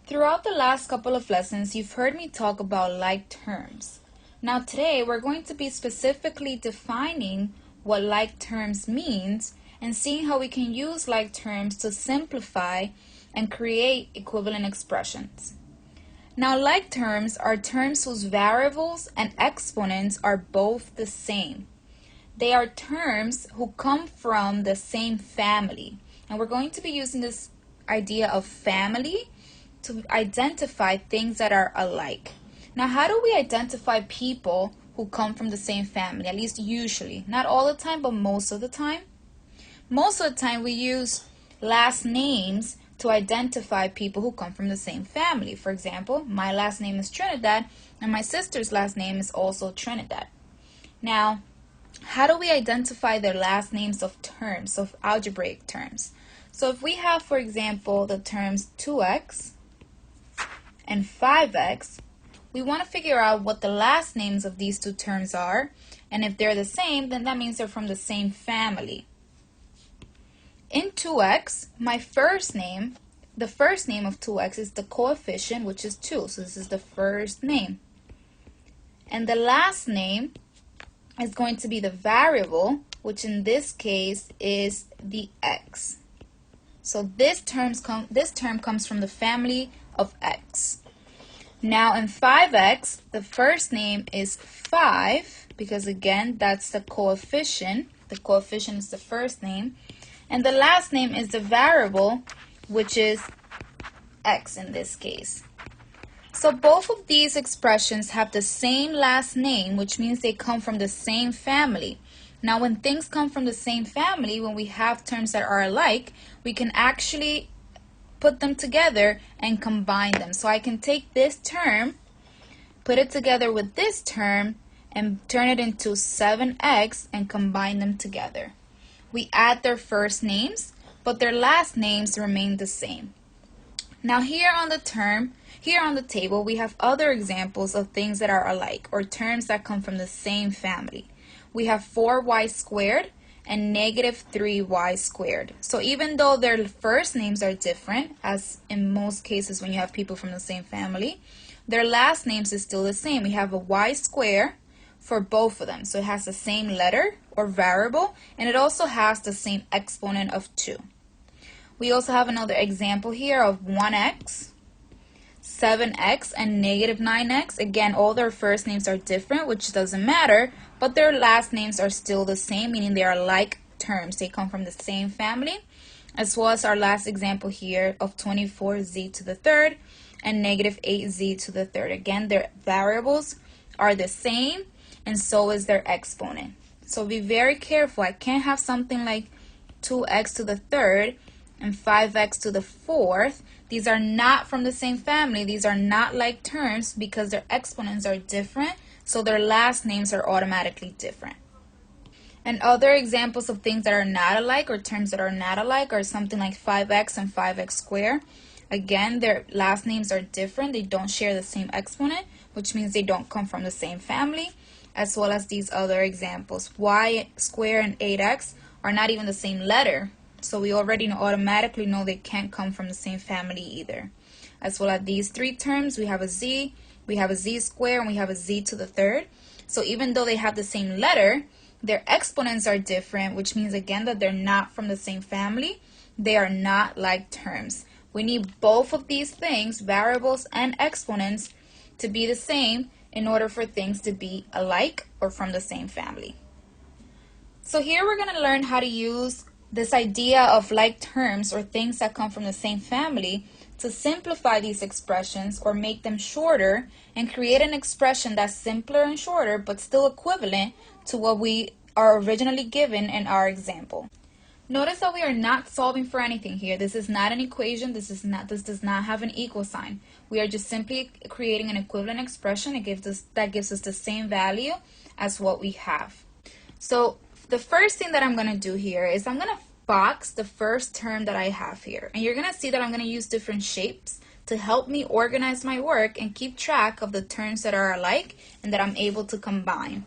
Throughout the last couple of lessons, you've heard me talk about like terms. Now today, we're going to be specifically defining what like terms means and seeing how we can use like terms to simplify and create equivalent expressions. Now, like terms are terms whose variables and exponents are both the same. They are terms who come from the same family. And we're going to be using this idea of family to identify things that are alike. Now, how do we identify people who come from the same family? At least usually. Not all the time, but most of the time. Most of the time we use last names to identify people who come from the same family. For example, my last name is Trinidad and my sister's last name is also Trinidad. Now, how do we identify their last names of terms, of algebraic terms? So if we have, for example, the terms 2x and 5x, we want to figure out what the last names of these two terms are, and if they're the same, then that means they're from the same family. In 2x, my first name, the first name of 2x is the coefficient, which is 2, so this is the first name. And the last name is going to be the variable, which in this case is the x. So this term comes from the family of x. Now in 5x, the first name is 5, because again, that's the coefficient. The coefficient is the first name. And the last name is the variable, which is x in this case. So both of these expressions have the same last name, which means they come from the same family. Now, when things come from the same family, when we have terms that are alike, we can actually put them together and combine them. So I can take this term, put it together with this term, and turn it into 7x and combine them together. We add their first names, but their last names remain the same. Now here on the table, we have other examples of things that are alike, or terms that come from the same family. We have 4y squared and negative 3y squared. So even though their first names are different, as in most cases when you have people from the same family, their last names is still the same. We have a y square for both of them. So it has the same letter or variable, and it also has the same exponent of 2. We also have another example here of 1x, 7x, and negative 9x. Again, all their first names are different, which doesn't matter, but their last names are still the same, meaning they are like terms. They come from the same family, as well as our last example here of 24z to the third and negative 8z to the third. Again, their variables are the same, and so is their exponent. So be very careful. I can't have something like 2x to the third and 5x to the fourth. These are not from the same family. These are not like terms because their exponents are different, so their last names are automatically different. And other examples of things that are not alike, or terms that are not alike, are something like 5x and 5x squared. Again, their last names are different. They don't share the same exponent, which means they don't come from the same family, as well as these other examples. Y squared and 8x are not even the same letter, so we already automatically know they can't come from the same family either. As well as these three terms, we have a z squared, and we have a z to the third. So even though they have the same letter, their exponents are different, which means again that they're not from the same family. They are not like terms. We need both of these things, variables and exponents, to be the same in order for things to be alike or from the same family. So here we're going to learn how to use this idea of like terms, or things that come from the same family, to simplify these expressions or make them shorter and create an expression that's simpler and shorter but still equivalent to what we are originally given in our example. Notice that we are not solving for anything here. This is not an equation. This does not have an equal sign. We are just simply creating an equivalent expression that gives us the same value as what we have. So the first thing that I'm going to do here is I'm going to box the first term that I have here. And you're going to see that I'm going to use different shapes to help me organize my work and keep track of the terms that are alike and that I'm able to combine.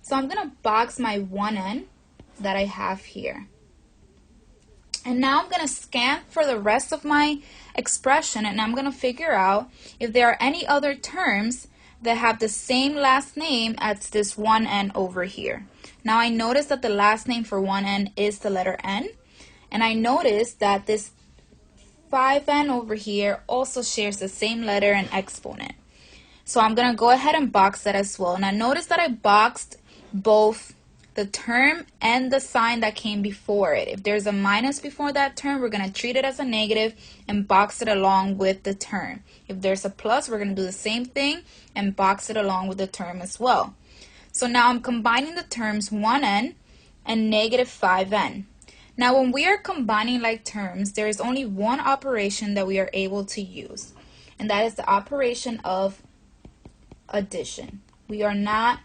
So I'm going to box my 1n that I have here. And now I'm going to scan for the rest of my expression, and I'm going to figure out if there are any other terms that have the same last name as this 1n over here. Now I notice that the last name for 1n is the letter n, and I notice that this 5n over here also shares the same letter and exponent. So I'm going to go ahead and box that as well. Now notice that I boxed both the term and the sign that came before it. If there's a minus before that term, we're going to treat it as a negative and box it along with the term. If there's a plus, we're going to do the same thing and box it along with the term as well. So now I'm combining the terms 1n and negative 5n. Now when we are combining like terms, there is only one operation that we are able to use, and that is the operation of addition. We are not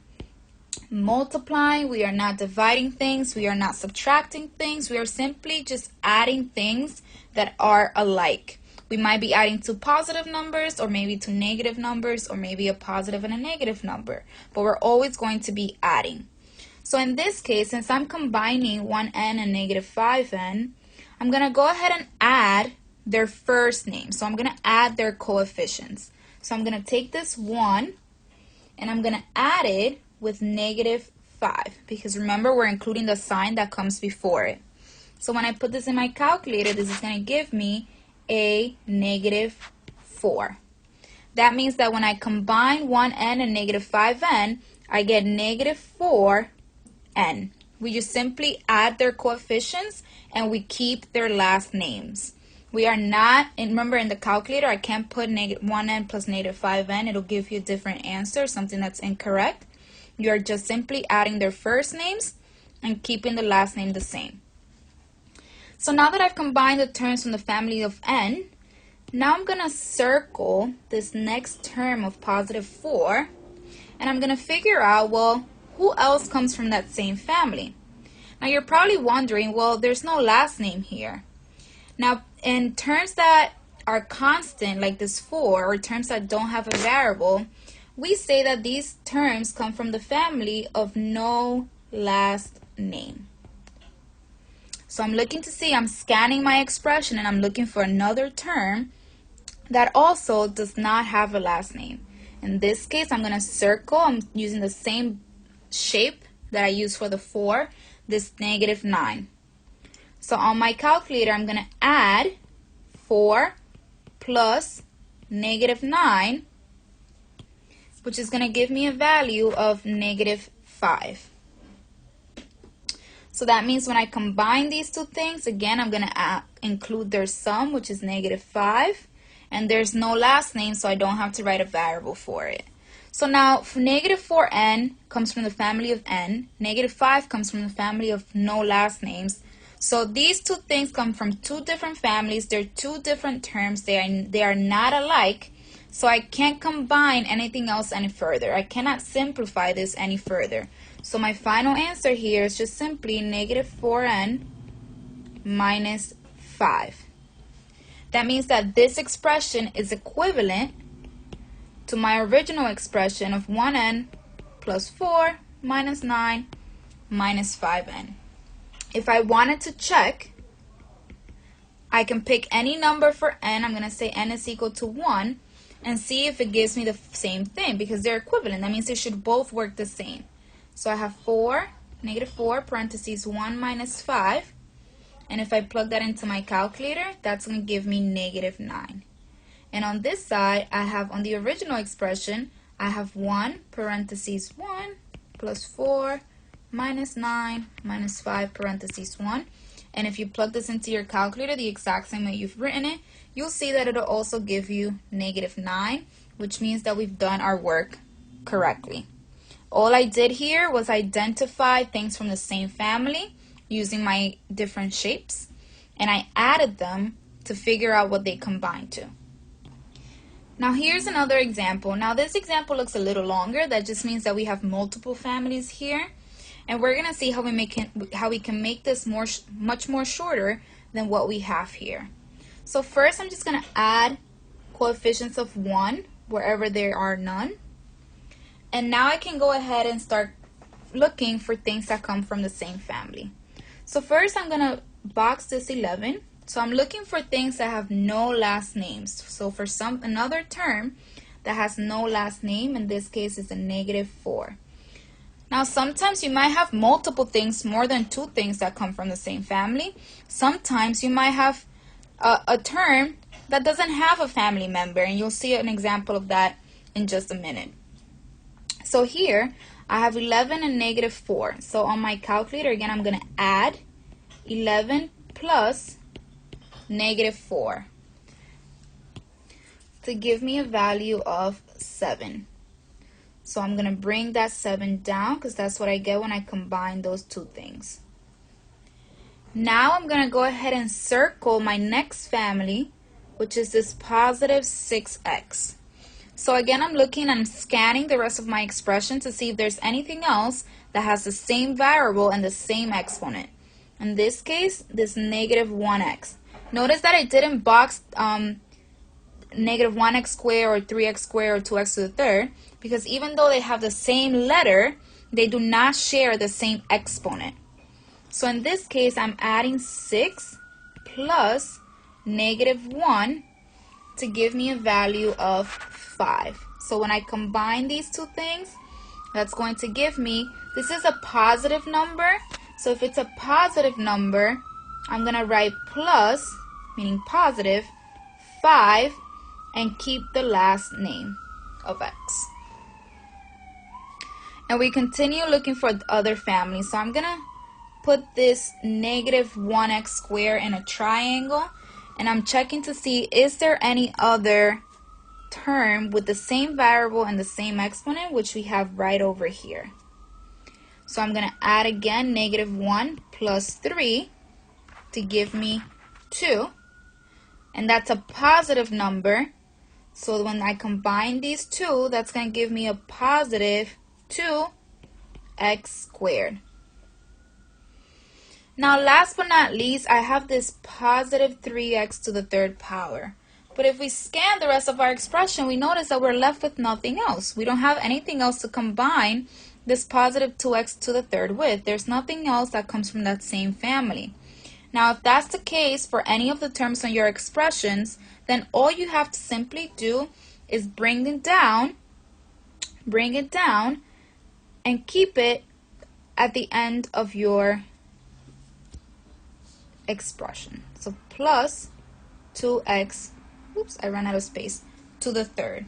multiplying, we are not dividing things, we are not subtracting things, we are simply just adding things that are alike. We might be adding two positive numbers, or maybe two negative numbers, or maybe a positive and a negative number, but we're always going to be adding. So in this case, since I'm combining 1n and negative 5n, I'm going to go ahead and add their first name. So I'm going to add their coefficients. So I'm going to take this 1 and I'm going to add it with negative 5, because remember, we're including the sign that comes before it. So when I put this in my calculator, this is going to give me a negative 4. That means that when I combine 1n and negative 5n, I get negative 4n. We just simply add their coefficients and we keep their last names. We are not, and remember in the calculator, I can't put negative 1n plus negative 5n. It'll give you a different answer, something that's incorrect. You are just simply adding their first names and keeping the last name the same. So now that I've combined the terms from the family of n, now I'm going to circle this next term of positive 4, and I'm going to figure out, well, who else comes from that same family? Now you're probably wondering, well, there's no last name here. Now in terms that are constant, like this 4, or terms that don't have a variable, we say that these terms come from the family of no last name. So I'm looking to see, I'm scanning my expression and I'm looking for another term that also does not have a last name. In this case, I'm going to circle, I'm using the same shape that I used for the 4, this negative 9. So on my calculator, I'm going to add 4 plus negative 9, which is going to give me a value of negative 5. So that means when I combine these two things, again, I'm going to include their sum, which is negative 5. And there's no last name, so I don't have to write a variable for it. So now, negative 4n comes from the family of n. Negative 5 comes from the family of no last names. So these two things come from two different families. They're two different terms. They are not alike. So I can't combine anything else any further. I cannot simplify this any further. So my final answer here is just simply negative 4n minus 5. That means that this expression is equivalent to my original expression of 1n plus 4 minus 9 minus 5n. If I wanted to check, I can pick any number for n. I'm going to say n is equal to 1 and see if it gives me the same thing, because they're equivalent. That means they should both work the same. So I have 4, negative 4, parentheses 1 minus 5. And if I plug that into my calculator, that's going to give me negative 9. And on this side, I have, on the original expression, I have 1, parentheses 1, plus 4, minus 9, minus 5, parentheses 1. And if you plug this into your calculator the exact same way you've written it, you'll see that it'll also give you negative 9, which means that we've done our work correctly. All I did here was identify things from the same family using my different shapes, and I added them to figure out what they combine to. Now here's another example. Now this example looks a little longer. That just means that we have multiple families here, and we're gonna see how we can make this much more shorter than what we have here. So first, I'm just gonna add coefficients of 1 wherever there are none, and now I can go ahead and start looking for things that come from the same family. So first I'm going to box this 11. So I'm looking for things that have no last names. So for another term that has no last name, in this case is a -4. Now sometimes you might have multiple things, more than 2 things that come from the same family. Sometimes you might have a term that doesn't have a family member, and you'll see an example of that in just a minute. So here I have 11 and -4. So on my calculator, again, I'm going to add 11 plus -4 to give me a value of 7. So I'm going to bring that 7 down because that's what I get when I combine those 2 things. Now I'm going to go ahead and circle my next family, which is this positive 6x. So again, I'm scanning the rest of my expression to see if there's anything else that has the same variable and the same exponent. In this case, this -1x. Notice that I didn't box -1x squared or 3x squared or 2x to the third, because even though they have the same letter, they do not share the same exponent. So in this case, I'm adding 6 plus -1 to give me a value of 5. So when I combine these 2 things, that's going to give me, this is a positive number. So if it's a positive number, I'm going to write plus, meaning positive, 5, and keep the last name of x. And we continue looking for other families. So I'm going to put this -1x squared in a triangle, and I'm checking to see, is there any other term with the same variable and the same exponent, which we have right over here. So I'm going to add again -1 plus 3 to give me 2. And that's a positive number. So when I combine these 2, that's going to give me a positive 2x squared. Now last but not least, I have this positive 3x to the third power. But if we scan the rest of our expression, we notice that we're left with nothing else. We don't have anything else to combine this positive 2x to the third with. There's nothing else that comes from that same family. Now if that's the case for any of the terms on your expressions, then all you have to simply do is bring it down, and keep it at the end of your expression. So plus 2x, oops, I ran out of space, to the third.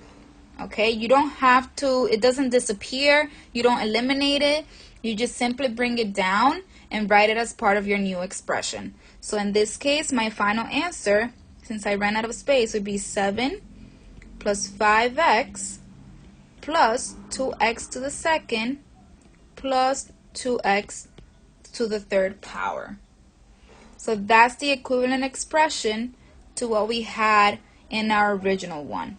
Okay, you don't have to, it doesn't disappear, you don't eliminate it, you just simply bring it down and write it as part of your new expression. So in this case, my final answer, since I ran out of space, would be 7 plus 5x plus 2x to the second plus 2x to the third power. So that's the equivalent expression to what we had in our original one.